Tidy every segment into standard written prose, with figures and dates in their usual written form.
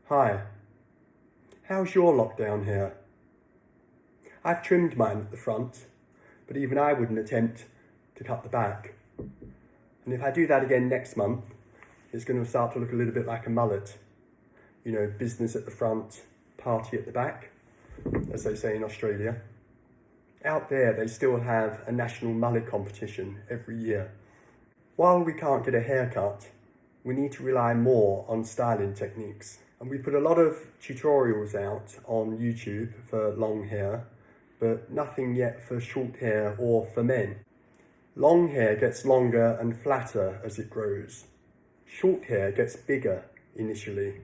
Hi, how's your lockdown hair? I've trimmed mine at the front, but even I wouldn't attempt to cut the back. And if I do that again next month, it's going to start to look a little bit like a mullet. You know, business at the front, party at the back, as they say in Australia. Out there, they still have a national mullet competition every year. While we can't get a haircut, we need to rely more on styling techniques. And we put a lot of tutorials out on YouTube for long hair, but nothing yet for short hair or for men. Long hair gets longer and flatter as it grows. Short hair gets bigger initially,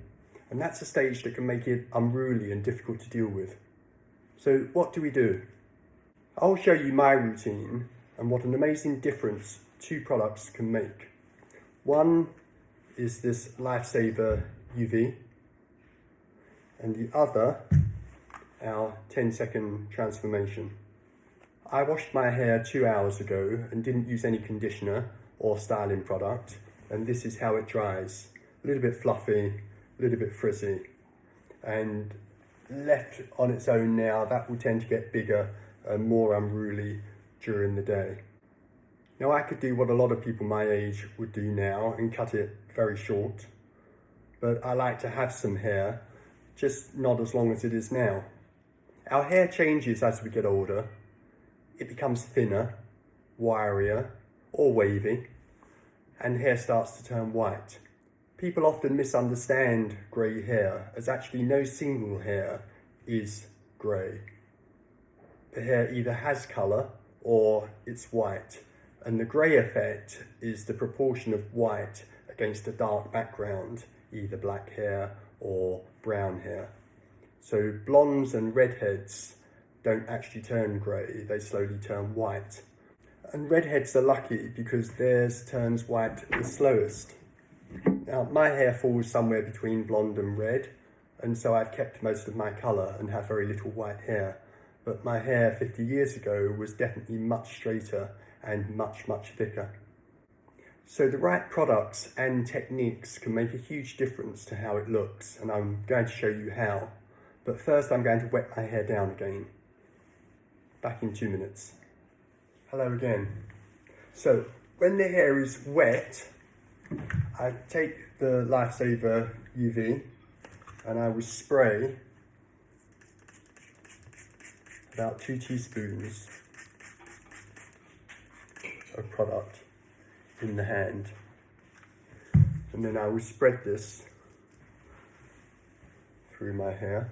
and that's a stage that can make it unruly and difficult to deal with. So what do we do? I'll show you my routine and what an amazing difference two products can make. One is this LifeSaver UV, and the other, our 10-second transformation. I washed my hair 2 hours ago and didn't use any conditioner or styling product, and this is how it dries. A little bit fluffy, a little bit frizzy, and left on its own now, that will tend to get bigger and more unruly during the day. Now I could do what a lot of people my age would do now and cut it very short, but I like to have some hair, just not as long as it is now. Our hair changes as we get older. It becomes thinner, wirier, or wavy, and hair starts to turn white. People often misunderstand grey hair, as actually no single hair is grey. The hair either has colour or it's white, and the grey effect is the proportion of white against a dark background, either black hair or brown hair. So blondes and redheads don't actually turn grey, they slowly turn white. And redheads are lucky because theirs turns white the slowest. Now my hair falls somewhere between blonde and red, and so I've kept most of my colour and have very little white hair. But my hair 50 years ago was definitely much straighter and much thicker. So the right products and techniques can make a huge difference to how it looks, and I'm going to show you how. But first I'm going to wet my hair down again. Back in 2 minutes. Hello again. So when the hair is wet, I take the LifeSaver UV and I will spray about 2 teaspoons of product in the hand, and then I will spread this through my hair.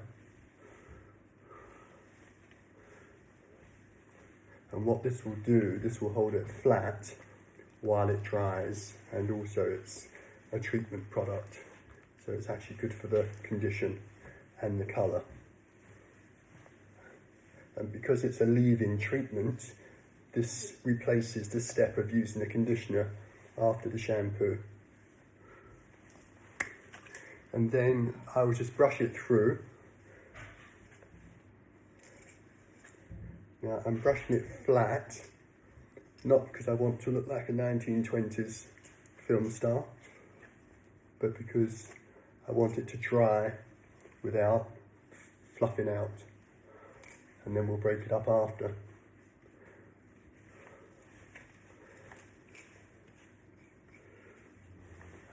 And what this will do, this will hold it flat while it dries, and also it's a treatment product, so it's actually good for the condition and the colour. And because it's a leave-in treatment, this replaces the step of using the conditioner after the shampoo. And then I will just brush it through. Now I'm brushing it flat, not because I want to look like a 1920s film star, but because I want it to dry without fluffing out. And then we'll break it up after.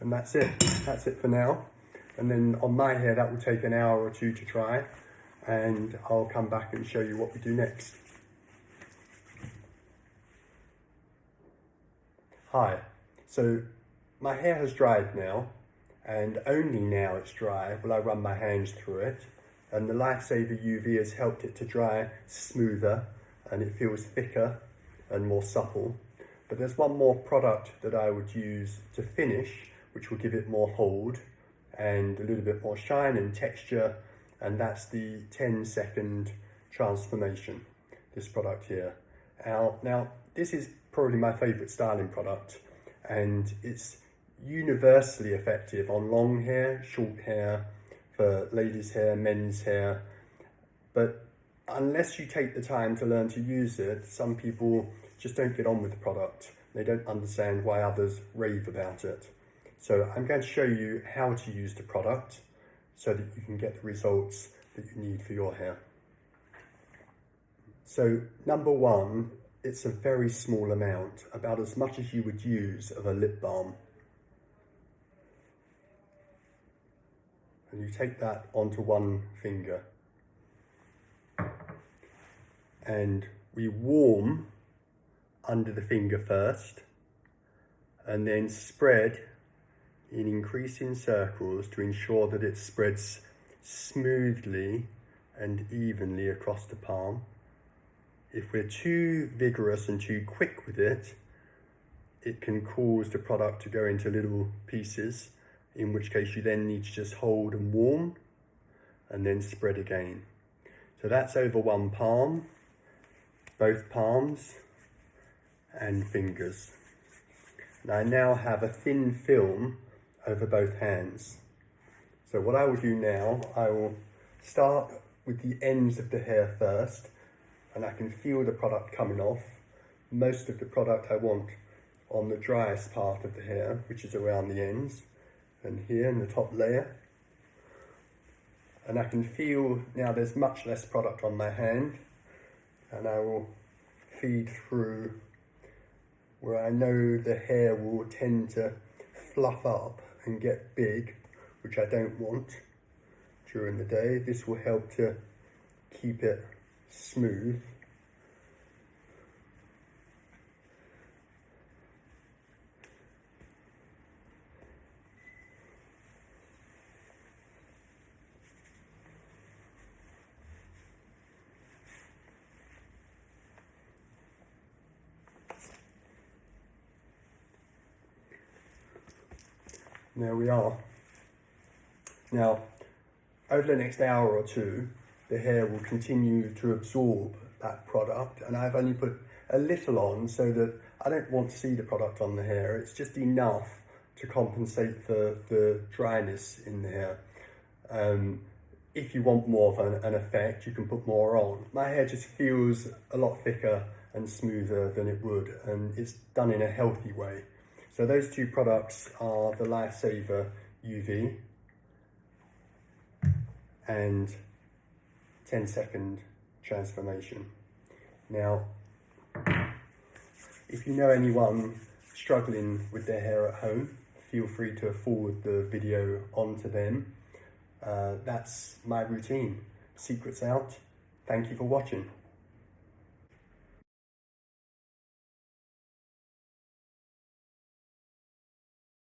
And that's it for now. And then on my hair that will take an hour or two to dry, and I'll come back and show you what we do next. Hi, so my hair has dried now, and only now it's dry will I run my hands through it, and the LifeSaver UV has helped it to dry smoother, and it feels thicker and more supple. But there's one more product that I would use to finish, which will give it more hold and a little bit more shine and texture, and that's the 10-second transformation, this product here. Now this is probably my favourite styling product, and it's universally effective on long hair, short hair, for ladies' hair, men's hair. But unless you take the time to learn to use it, some people just don't get on with the product. They don't understand why others rave about it. So I'm going to show you how to use the product so that you can get the results that you need for your hair. So number one, it's a very small amount, about as much as you would use of a lip balm. And you take that onto one finger. And we warm under the finger first, and then spread in increasing circles to ensure that it spreads smoothly and evenly across the palm. If we're too vigorous and too quick with it, it can cause the product to go into little pieces, in which case you then need to just hold and warm and then spread again. So that's over one palm, both palms and fingers. And I now have a thin film over both hands. So what I will do now, I will start with the ends of the hair first, and I can feel the product coming off. Most of the product I want on the driest part of the hair, which is around the ends, and here in the top layer. And I can feel now there's much less product on my hand, and I will feed through where I know the hair will tend to fluff up and get big, which I don't want during the day. This will help to keep it smooth. There we are. Now, over the next hour or two, the hair will continue to absorb that product, and I've only put a little on so that I don't want to see the product on the hair. It's just enough to compensate for the dryness in the hair. If you want more of an effect, you can put more on. My hair just feels a lot thicker and smoother than it would, and it's done in a healthy way. So those two products are the LifeSaver UV and 10-second transformation. Now, if you know anyone struggling with their hair at home, feel free to forward the video on to them. That's my routine. Secrets out. Thank you for watching.